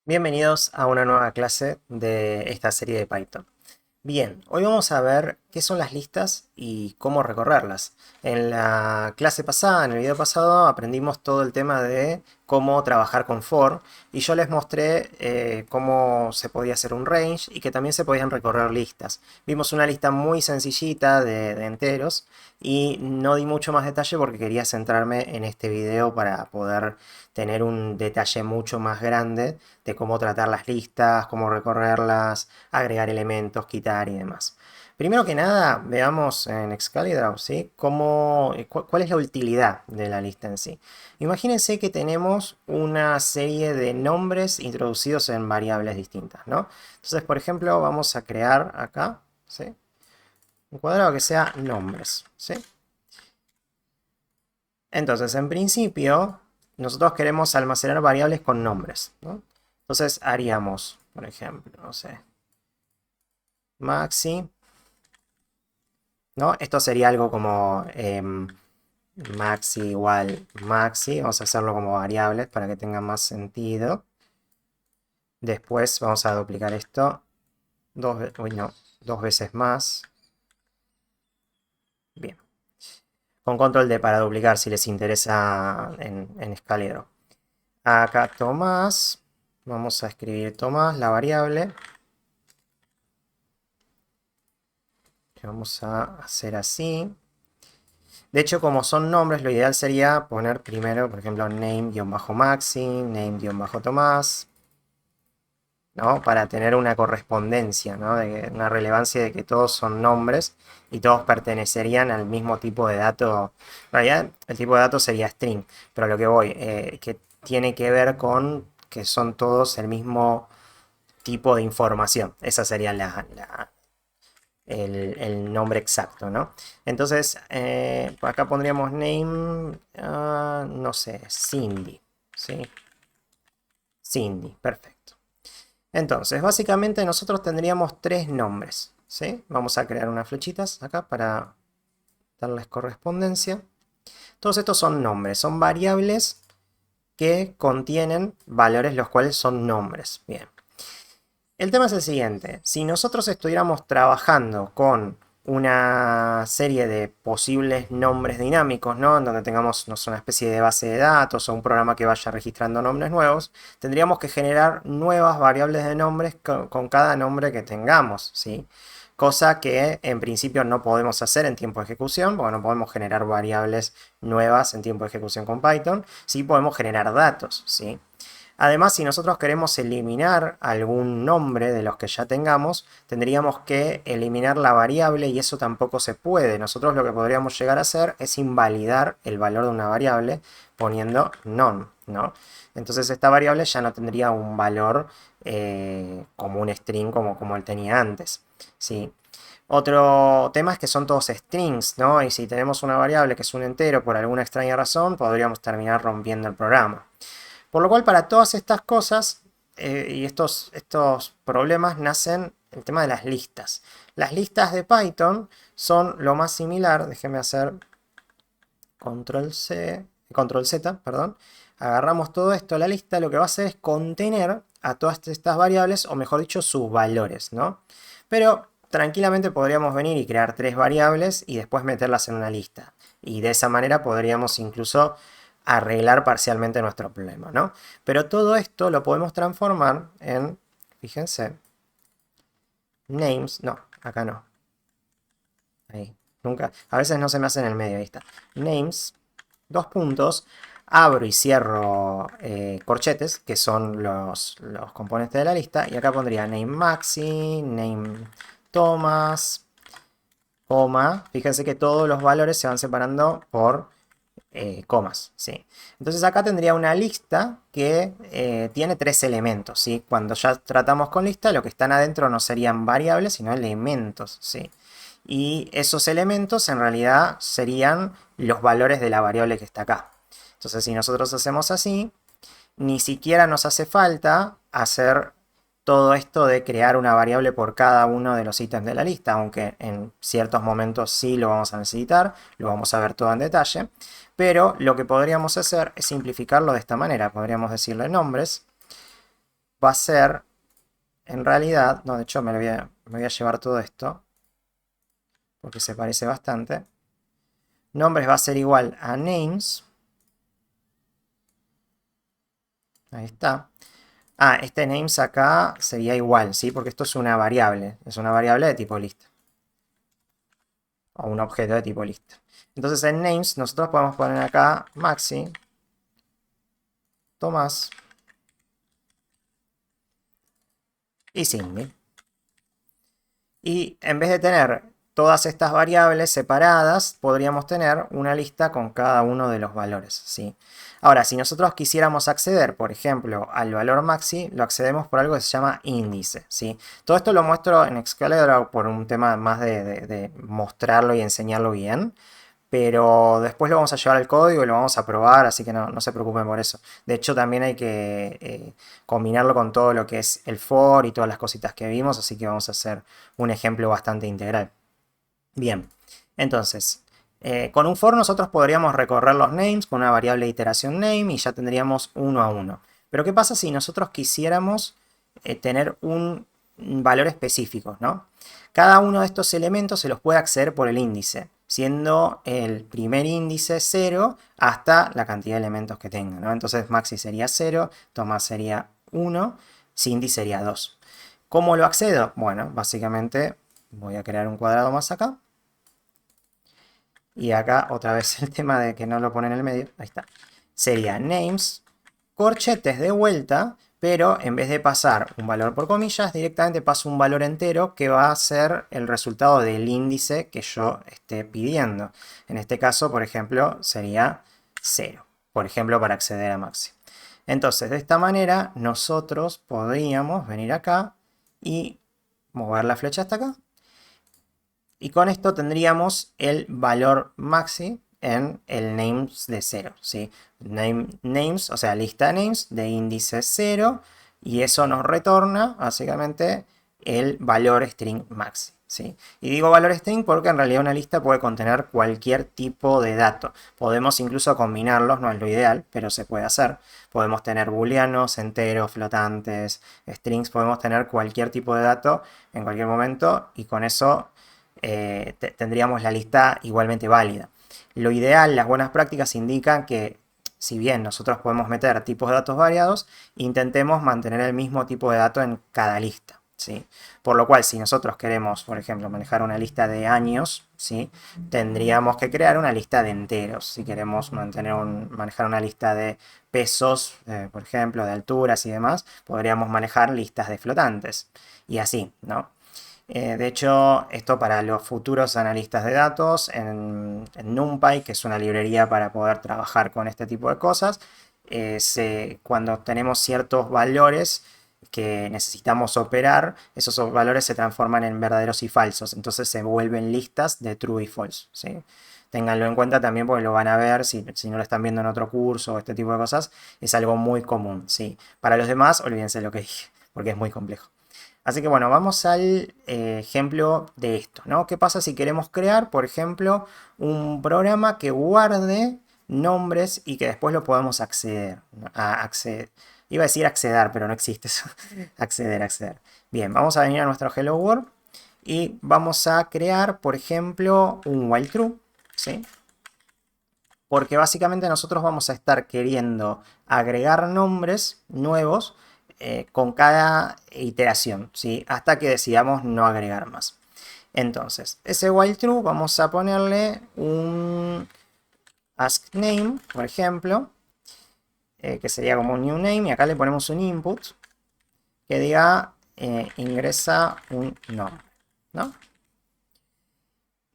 Bienvenidos a una nueva clase de esta serie de Python. Bien, hoy vamos a ver qué son las listas y cómo recorrerlas. En la clase pasada, en el video pasado, aprendimos todo el tema de cómo trabajar con for y yo les mostré cómo se podía hacer un range y que también se podían recorrer listas. Vimos una lista muy sencillita de enteros y no di mucho más detalle porque quería centrarme en este video para poder tener un detalle mucho más grande de cómo tratar las listas, cómo recorrerlas, agregar elementos, quitar y demás. Primero que nada, veamos en Excalibur, ¿sí? ¿Cuál es la utilidad de la lista en sí? Imagínense que tenemos una serie de nombres introducidos en variables distintas, ¿no? Entonces, por ejemplo, vamos a crear acá, ¿sí? Un cuadrado que sea nombres, ¿sí? Entonces, en principio, nosotros queremos almacenar variables con nombres, ¿no? Entonces haríamos, por ejemplo, no sé, maxi, ¿no? Esto sería algo como maxi igual maxi. Vamos a hacerlo como variables para que tenga más sentido. Después vamos a duplicar esto dos veces más. Bien. Con control D para duplicar si les interesa en escalero. Acá Tomás. Vamos a escribir Tomás, la variable. Vamos a hacer así. De hecho, como son nombres, lo ideal sería poner primero, por ejemplo, name-maxi, name-tomás, ¿no? Para tener una correspondencia, ¿no? Una relevancia de que todos son nombres y todos pertenecerían al mismo tipo de dato. En realidad, el tipo de dato sería string, pero lo que voy, que tiene que ver con que son todos el mismo tipo de información. Esa sería el nombre exacto, ¿no? Entonces, acá pondríamos name, no sé, Cindy, ¿sí? Cindy, perfecto. Entonces, básicamente nosotros tendríamos tres nombres, ¿sí? Vamos a crear unas flechitas acá para darles correspondencia. Todos estos son nombres, son variables que contienen valores los cuales son nombres. Bien. El tema es el siguiente, si nosotros estuviéramos trabajando con una serie de posibles nombres dinámicos, ¿no? En donde tengamos, no sé, una especie de base de datos o un programa que vaya registrando nombres nuevos, tendríamos que generar nuevas variables de nombres con cada nombre que tengamos, ¿sí? Cosa que en principio no podemos hacer en tiempo de ejecución, porque no podemos generar variables nuevas en tiempo de ejecución con Python. Sí podemos generar datos, ¿sí? Además, si nosotros queremos eliminar algún nombre de los que ya tengamos, tendríamos que eliminar la variable y eso tampoco se puede. Nosotros lo que podríamos llegar a hacer es invalidar el valor de una variable poniendo none, ¿no? Entonces esta variable ya no tendría un valor como un string como él tenía antes, ¿sí? Otro tema es que son todos strings, ¿no? Y si tenemos una variable que es un entero por alguna extraña razón, podríamos terminar rompiendo el programa. Por lo cual, para todas estas cosas y estos problemas nacen el tema de las listas. Las listas de Python son lo más similar, déjenme hacer control C, control Z, perdón. Agarramos todo esto a la lista, lo que va a hacer es contener a todas estas variables, o mejor dicho, sus valores, ¿no? Pero tranquilamente podríamos venir y crear tres variables y después meterlas en una lista. Y de esa manera podríamos incluso arreglar parcialmente nuestro problema, ¿no? Pero todo esto lo podemos transformar en, fíjense, names, no, acá no, ahí, nunca, a veces no se me hace en el medio, ahí está, names, dos puntos, abro y cierro corchetes, que son los componentes de la lista, y acá pondría name maxi, name Thomas, coma, fíjense que todos los valores se van separando por comas, ¿sí? Entonces acá tendría una lista que tiene tres elementos, ¿sí? Cuando ya tratamos con lista, lo que están adentro no serían variables, sino elementos, ¿sí? Y esos elementos en realidad serían los valores de la variable que está acá. Entonces si nosotros hacemos así, ni siquiera nos hace falta hacer todo esto de crear una variable por cada uno de los ítems de la lista, aunque en ciertos momentos sí lo vamos a necesitar, lo vamos a ver todo en detalle, pero lo que podríamos hacer es simplificarlo de esta manera. Podríamos decirle nombres va a ser, en realidad, no, de hecho me voy a llevar todo esto, porque se parece bastante. Nombres va a ser igual a names. Ahí está. Ah, este names acá sería igual, ¿sí? Porque esto es una variable de tipo lista. O un objeto de tipo lista. Entonces en names nosotros podemos poner acá Maxi, Tomás y Cindy. Y en vez de tener todas estas variables separadas, podríamos tener una lista con cada uno de los valores, ¿sí? Ahora, si nosotros quisiéramos acceder, por ejemplo, al valor maxi, lo accedemos por algo que se llama índice, ¿sí? Todo esto lo muestro en Excalibur por un tema más de mostrarlo y enseñarlo bien. Pero después lo vamos a llevar al código y lo vamos a probar, así que no se preocupen por eso. De hecho, también hay que combinarlo con todo lo que es el for y todas las cositas que vimos, así que vamos a hacer un ejemplo bastante integral. Bien, entonces, con un for nosotros podríamos recorrer los names con una variable de iteración name y ya tendríamos uno a uno. Pero ¿qué pasa si nosotros quisiéramos tener un valor específico, ¿no? Cada uno de estos elementos se los puede acceder por el índice, siendo el primer índice 0 hasta la cantidad de elementos que tenga, ¿no? Entonces Maxi sería 0, Tomás sería 1, Cindy sería 2. ¿Cómo lo accedo? Bueno, básicamente voy a crear un cuadrado más acá. Y acá otra vez el tema de que no lo pone en el medio. Ahí está. Sería names, corchetes de vuelta, pero en vez de pasar un valor por comillas, directamente paso un valor entero que va a ser el resultado del índice que yo esté pidiendo. En este caso, por ejemplo, sería 0. Por ejemplo, para acceder a Maxi. Entonces, de esta manera, nosotros podríamos venir acá y mover la flecha hasta acá. Y con esto tendríamos el valor maxi en el names de 0, ¿sí? Names, o sea, lista de names de índice 0, y eso nos retorna básicamente el valor string maxi, ¿sí? Y digo valor string porque en realidad una lista puede contener cualquier tipo de dato. Podemos incluso combinarlos, no es lo ideal, pero se puede hacer. Podemos tener booleanos, enteros, flotantes, strings, podemos tener cualquier tipo de dato en cualquier momento y con eso tendríamos la lista igualmente válida. Lo ideal, las buenas prácticas indican que si bien nosotros podemos meter tipos de datos variados, intentemos mantener el mismo tipo de dato en cada lista, ¿sí? Por lo cual, si nosotros queremos, por ejemplo, manejar una lista de años, ¿sí? Tendríamos que crear una lista de enteros. Si queremos manejar una lista de pesos, por ejemplo, de alturas y demás, podríamos manejar listas de flotantes. Y así, ¿no? De hecho, esto para los futuros analistas de datos en NumPy, que es una librería para poder trabajar con este tipo de cosas, cuando tenemos ciertos valores que necesitamos operar, esos valores se transforman en verdaderos y falsos, entonces se vuelven listas de true y false, ¿sí? Ténganlo en cuenta también porque lo van a ver si no lo están viendo en otro curso o este tipo de cosas, es algo muy común, ¿sí? Para los demás, olvídense lo que dije, porque es muy complejo. Así que bueno, vamos al ejemplo de esto, ¿no? ¿Qué pasa si queremos crear, por ejemplo, un programa que guarde nombres y que después lo podamos acceder? Iba a decir acceder, pero no existe eso. acceder. Bien, vamos a venir a nuestro Hello World y vamos a crear, por ejemplo, un while true, ¿sí? Porque básicamente nosotros vamos a estar queriendo agregar nombres nuevos con cada iteración, ¿sí? Hasta que decidamos no agregar más. Entonces, ese while true vamos a ponerle un ask name, por ejemplo, que sería como un new name, y acá le ponemos un input que diga ingresa un nombre, ¿no?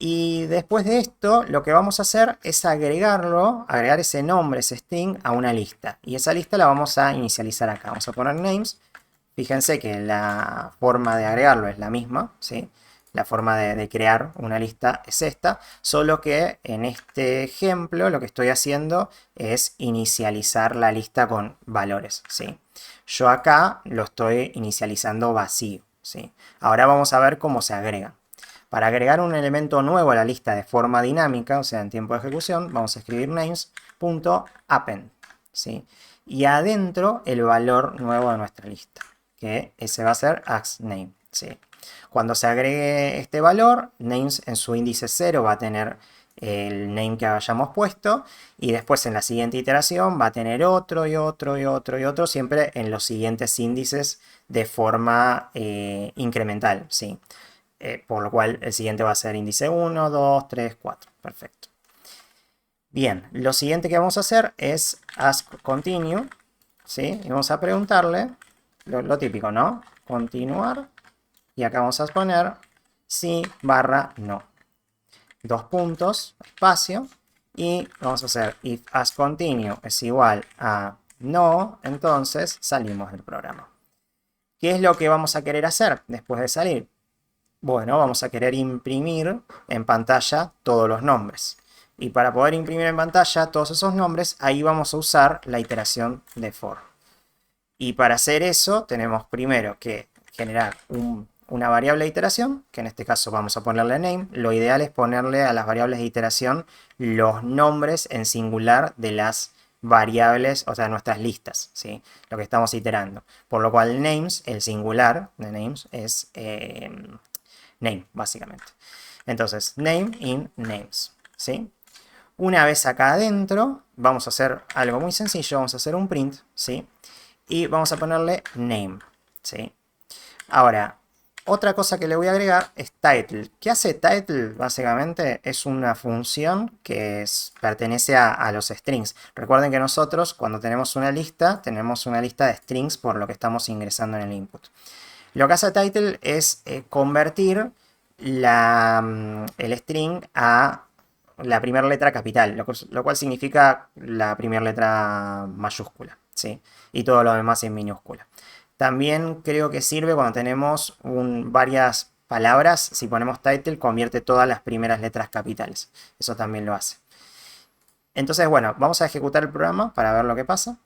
Y después de esto, lo que vamos a hacer es agregar ese nombre, ese string, a una lista. Y esa lista la vamos a inicializar acá. Vamos a poner names. Fíjense que la forma de agregarlo es la misma, ¿sí? La forma de crear una lista es esta, solo que en este ejemplo lo que estoy haciendo es inicializar la lista con valores, ¿sí? Yo acá lo estoy inicializando vacío, ¿sí? Ahora vamos a ver cómo se agrega. Para agregar un elemento nuevo a la lista de forma dinámica, o sea, en tiempo de ejecución, vamos a escribir names.append, ¿sí? y adentro el valor nuevo de nuestra lista, que ese va a ser axName, ¿sí? Cuando se agregue este valor, names en su índice 0 va a tener el name que hayamos puesto, y después en la siguiente iteración va a tener otro y otro y otro y otro, siempre en los siguientes índices de forma incremental, ¿sí? Por lo cual el siguiente va a ser índice 1, 2, 3, 4. Perfecto. Bien, lo siguiente que vamos a hacer es ask continue, ¿sí? Y vamos a preguntarle lo típico, ¿no? Continuar. Y acá vamos a poner sí barra no. Dos puntos, espacio. Y vamos a hacer if ask continue es igual a no, entonces salimos del programa. ¿Qué es lo que vamos a querer hacer después de salir? Bueno, vamos a querer imprimir en pantalla todos los nombres. Y para poder imprimir en pantalla todos esos nombres, ahí vamos a usar la iteración de for. Y para hacer eso, tenemos primero que generar una variable de iteración, que en este caso vamos a ponerle name. Lo ideal es ponerle a las variables de iteración los nombres en singular de las variables, o sea, nuestras listas, ¿sí? Lo que estamos iterando. Por lo cual names, el singular de names, es name, básicamente. Entonces, name in names, ¿sí? Una vez acá adentro, vamos a hacer algo muy sencillo, vamos a hacer un print, ¿sí? Y vamos a ponerle name, ¿sí? Ahora, otra cosa que le voy a agregar es title. ¿Qué hace title? Básicamente es una función que pertenece a los strings. Recuerden que nosotros cuando tenemos una lista de strings por lo que estamos ingresando en el input. Lo que hace title es convertir el string a la primera letra capital, lo cual significa la primera letra mayúscula, ¿sí? Y todo lo demás en minúscula. También creo que sirve cuando tenemos varias palabras. Si ponemos title, convierte todas las primeras letras capitales. Eso también lo hace. Entonces, bueno, vamos a ejecutar el programa para ver lo que pasa.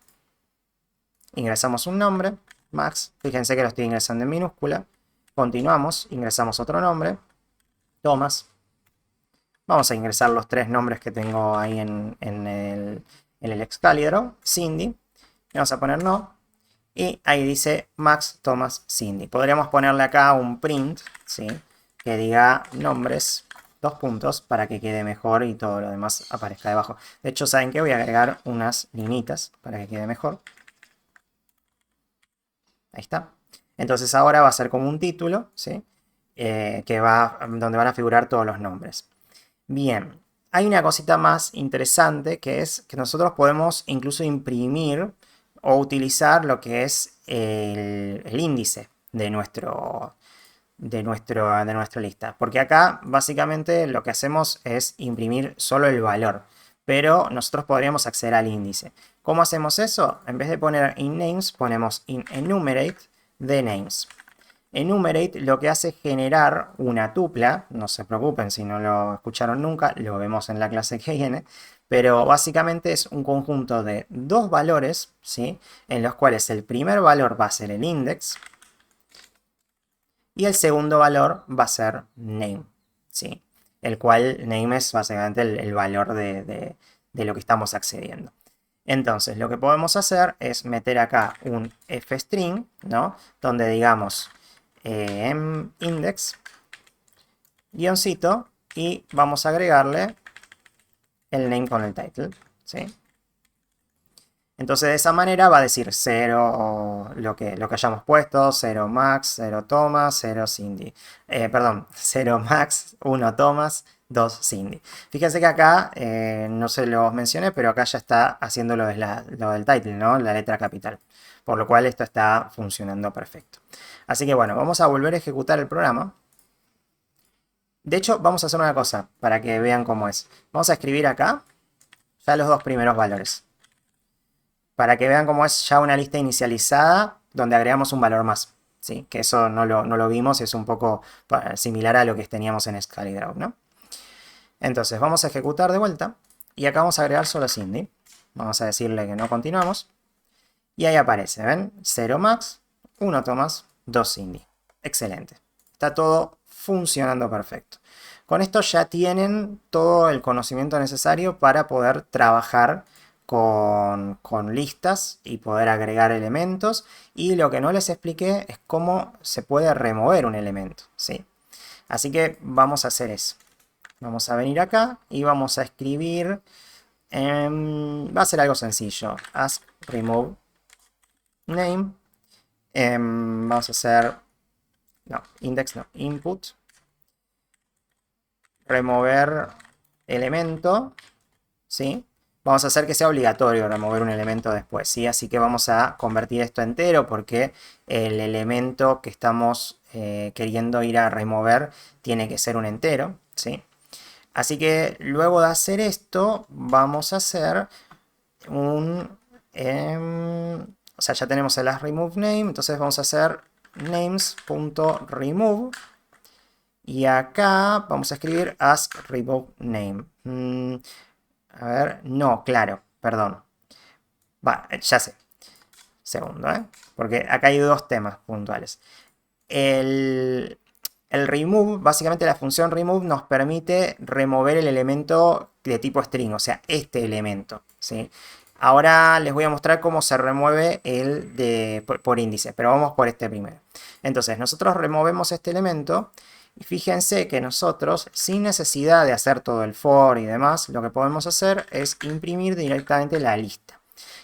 Ingresamos un nombre, Max. Fíjense que lo estoy ingresando en minúscula. Continuamos, ingresamos otro nombre, Thomas. Vamos a ingresar los tres nombres que tengo ahí en el Excalibur, Cindy. Y vamos a poner no. Y ahí dice Max, Thomas, Cindy. Podríamos ponerle acá un print, ¿sí? Que diga nombres, dos puntos, para que quede mejor y todo lo demás aparezca debajo. De hecho, ¿saben qué? Voy a agregar unas linitas para que quede mejor. Ahí está. Entonces ahora va a ser como un título, ¿sí? Donde van a figurar todos los nombres. Bien, hay una cosita más interesante que es que nosotros podemos incluso imprimir o utilizar lo que es el índice de nuestra lista. Porque acá básicamente lo que hacemos es imprimir solo el valor, pero nosotros podríamos acceder al índice. ¿Cómo hacemos eso? En vez de poner in names, ponemos in enumerate de names. Enumerate lo que hace es generar una tupla, no se preocupen si no lo escucharon nunca, lo vemos en la clase que viene, pero básicamente es un conjunto de dos valores, ¿sí? En los cuales el primer valor va a ser el index y el segundo valor va a ser name, ¿sí? El cual name es básicamente el valor de lo que estamos accediendo. Entonces lo que podemos hacer es meter acá un fstring, ¿no? Donde digamos index, guioncito, y vamos a agregarle el name con el title, ¿sí? Entonces de esa manera va a decir 0 lo que hayamos puesto, 0 Max, 0 Thomas, 0 Cindy. Perdón, 0 Max, 1 Thomas, 2 Cindy. Fíjense que acá, no se los mencioné, pero acá ya está haciendo lo del title, ¿no? La letra capital. Por lo cual esto está funcionando perfecto. Así que bueno, vamos a volver a ejecutar el programa. De hecho, vamos a hacer una cosa para que vean cómo es. Vamos a escribir acá ya los dos primeros valores. Para que vean cómo es ya una lista inicializada donde agregamos un valor más. ¿Sí? Que eso no lo vimos, es un poco similar a lo que teníamos en Excalibur, ¿no? Entonces vamos a ejecutar de vuelta y acá vamos a agregar solo Cindy. Vamos a decirle que no continuamos. Y ahí aparece, ¿ven? 0 Max, 1 Thomas, 2 Cindy. Excelente. Está todo funcionando perfecto. Con esto ya tienen todo el conocimiento necesario para poder trabajar con listas y poder agregar elementos. Y lo que no les expliqué es cómo se puede remover un elemento, ¿sí? Así que vamos a hacer eso. Vamos a venir acá y vamos a escribir, va a ser algo sencillo, ask remove name. Vamos a hacer, no, index no, input, remover elemento, ¿sí? Vamos a hacer que sea obligatorio remover un elemento después, ¿sí? Así que vamos a convertir esto entero porque el elemento que estamos queriendo ir a remover tiene que ser un entero, ¿sí? Así que luego de hacer esto, vamos a hacer un... o sea, ya tenemos el askRemoveName, entonces vamos a hacer names.remove. Y acá vamos a escribir askRemoveName. A ver, no, claro, perdón. Va, ya sé. Segundo, porque acá hay dos temas puntuales. El remove, básicamente la función remove nos permite remover el elemento de tipo string, o sea, este elemento, ¿sí? Ahora les voy a mostrar cómo se remueve el por índice, pero vamos por este primero. Entonces, nosotros removemos este elemento y fíjense que nosotros, sin necesidad de hacer todo el for y demás, lo que podemos hacer es imprimir directamente la lista.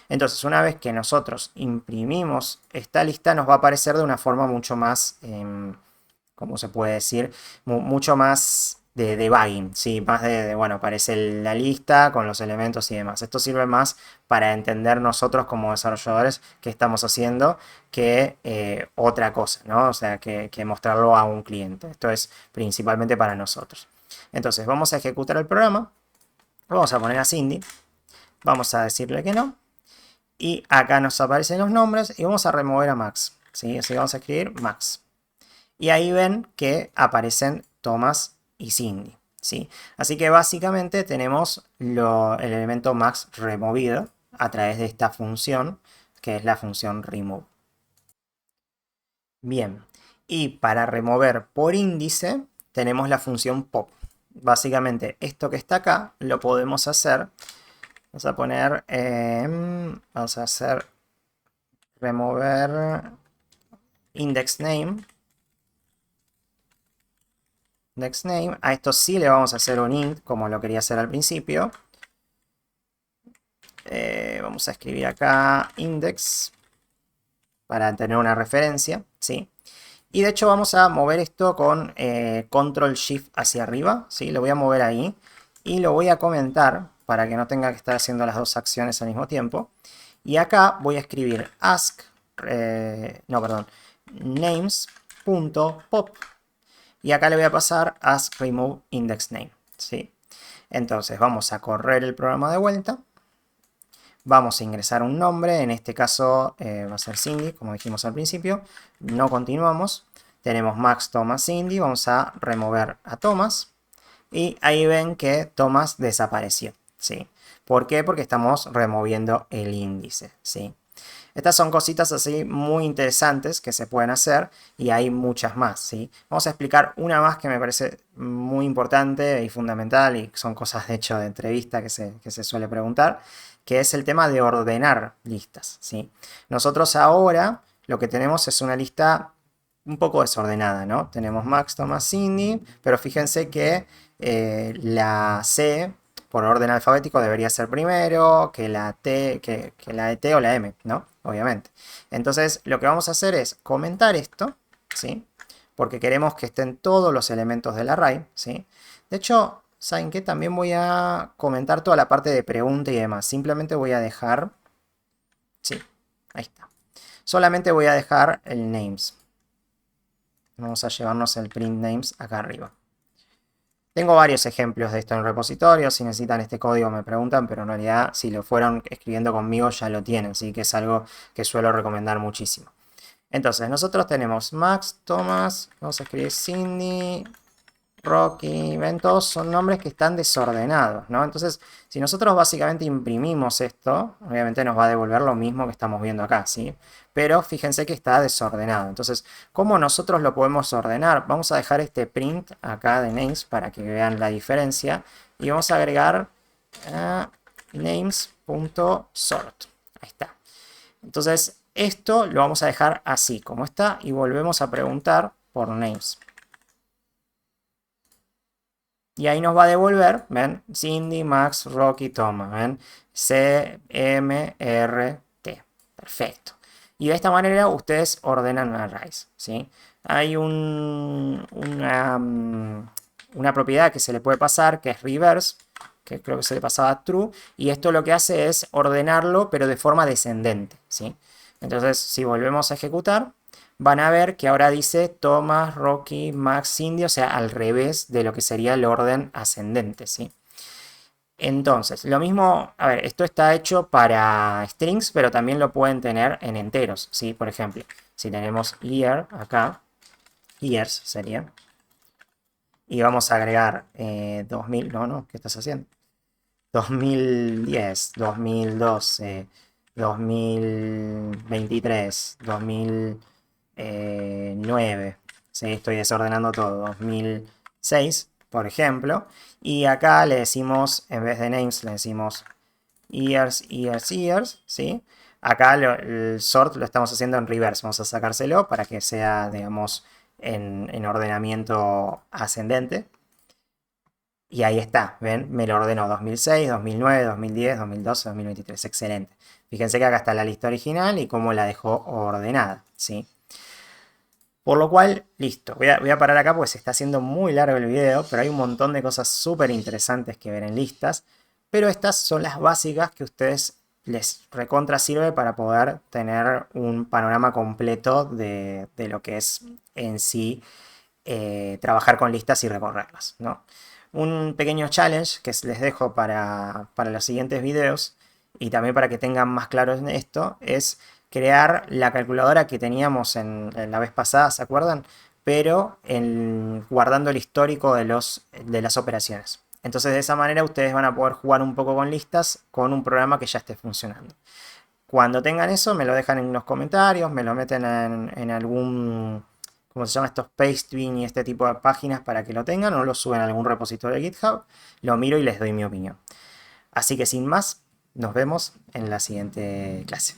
Entonces, una vez que nosotros imprimimos esta lista, nos va a aparecer de una forma mucho más, ¿cómo se puede decir? Mucho más de debugging, ¿sí? Más bueno, aparece la lista con los elementos y demás. Esto sirve más para entender nosotros como desarrolladores qué estamos haciendo que otra cosa, ¿no? O sea, que mostrarlo a un cliente. Esto es principalmente para nosotros. Entonces, vamos a ejecutar el programa. Vamos a poner a Cindy. Vamos a decirle que no. Y acá nos aparecen los nombres y vamos a remover a Max, ¿sí? Así que vamos a escribir Max. Y ahí ven que aparecen Thomas y Cindy, ¿sí? Así que básicamente tenemos el elemento Max removido a través de esta función, que es la función remove. Bien, y para remover por índice tenemos la función pop. Básicamente esto que está acá lo podemos hacer. Vamos a poner, vamos a hacer remover index name. Next name. A esto sí le vamos a hacer un int, como lo quería hacer al principio. Vamos a escribir acá index para tener una referencia, ¿sí? Y de hecho vamos a mover esto con control shift hacia arriba, ¿sí? Lo voy a mover ahí y lo voy a comentar para que no tenga que estar haciendo las dos acciones al mismo tiempo. Y acá voy a escribir ask, names.pop. Y acá le voy a pasar ask remove index name, ¿sí? Entonces vamos a correr el programa de vuelta. Vamos a ingresar un nombre, en este caso va a ser Cindy, como dijimos al principio. No continuamos. Tenemos Max, Thomas, Cindy. Vamos a remover a Thomas. Y ahí ven que Thomas desapareció, ¿sí? ¿Por qué? Porque estamos removiendo el índice, ¿sí? Estas son cositas así muy interesantes que se pueden hacer y hay muchas más, ¿sí? Vamos a explicar una más que me parece muy importante y fundamental y son cosas de hecho de entrevista que se suele preguntar, que es el tema de ordenar listas, ¿sí? Nosotros ahora lo que tenemos es una lista un poco desordenada, ¿no? Tenemos Max, Thomas, Cindy, pero fíjense que la C por orden alfabético debería ser primero, que la T, que la de T o la M, ¿no? Obviamente. Entonces, lo que vamos a hacer es comentar esto, ¿sí? Porque queremos que estén todos los elementos del array, ¿sí? De hecho, ¿saben qué? También voy a comentar toda la parte de pregunta y demás. Simplemente voy a dejar... Sí, ahí está. Solamente voy a dejar el names. Vamos a llevarnos el print names acá arriba. Tengo varios ejemplos de esto en el repositorio, si necesitan este código me preguntan, pero en realidad si lo fueron escribiendo conmigo ya lo tienen, así que es algo que suelo recomendar muchísimo. Entonces, nosotros tenemos Max, Thomas, vamos a escribir Cindy, Rocky, ven, todos son nombres que están desordenados, ¿no? Entonces, si nosotros básicamente imprimimos esto, obviamente nos va a devolver lo mismo que estamos viendo acá, ¿sí? Pero fíjense que está desordenado. Entonces, ¿cómo nosotros lo podemos ordenar? Vamos a dejar este print acá de names para que vean la diferencia. Y vamos a agregar names.sort. Ahí está. Entonces, esto lo vamos a dejar así como está y volvemos a preguntar por names. Y ahí nos va a devolver, ¿ven? Cindy, Max, Rocky, Thomas, ¿ven? C, M, R, T. Perfecto. Y de esta manera ustedes ordenan un array, ¿sí? Hay una propiedad que se le puede pasar, que es reverse, que creo que se le pasaba true, y esto lo que hace es ordenarlo, pero de forma descendente, ¿sí? Entonces, si volvemos a ejecutar, van a ver que ahora dice Thomas, Rocky, Max, Cindy, o sea, al revés de lo que sería el orden ascendente, ¿sí? Entonces, lo mismo, a ver, esto está hecho para strings, pero también lo pueden tener en enteros, ¿sí? Por ejemplo, si tenemos year acá, years sería, y vamos a agregar 2000, no, ¿qué estás haciendo? 2010, 2012, 2023, 2009, ¿sí? Estoy desordenando todo, 2006, por ejemplo, y acá le decimos, en vez de names, le decimos years, years, years, ¿sí? Acá el sort lo estamos haciendo en reverse, vamos a sacárselo para que sea, digamos, en ordenamiento ascendente. Y ahí está, ¿ven? Me lo ordenó 2006, 2009, 2010, 2012, 2023. Excelente. Fíjense que acá está la lista original y cómo la dejó ordenada, ¿sí? Por lo cual, listo. Voy a parar acá porque se está haciendo muy largo el video, pero hay un montón de cosas súper interesantes que ver en listas. Pero estas son las básicas que a ustedes les recontra sirve para poder tener un panorama completo de lo que es en sí trabajar con listas y recorrerlas, ¿no? Un pequeño challenge que les dejo para los siguientes videos y también para que tengan más claro en esto es crear la calculadora que teníamos en la vez pasada, ¿se acuerdan? Pero guardando el histórico de las operaciones. Entonces de esa manera ustedes van a poder jugar un poco con listas con un programa que ya esté funcionando. Cuando tengan eso me lo dejan en los comentarios, me lo meten en algún, ¿cómo se llama? Estos Pastebin y este tipo de páginas para que lo tengan o lo suben a algún repositorio de GitHub, lo miro y les doy mi opinión. Así que sin más, nos vemos en la siguiente clase.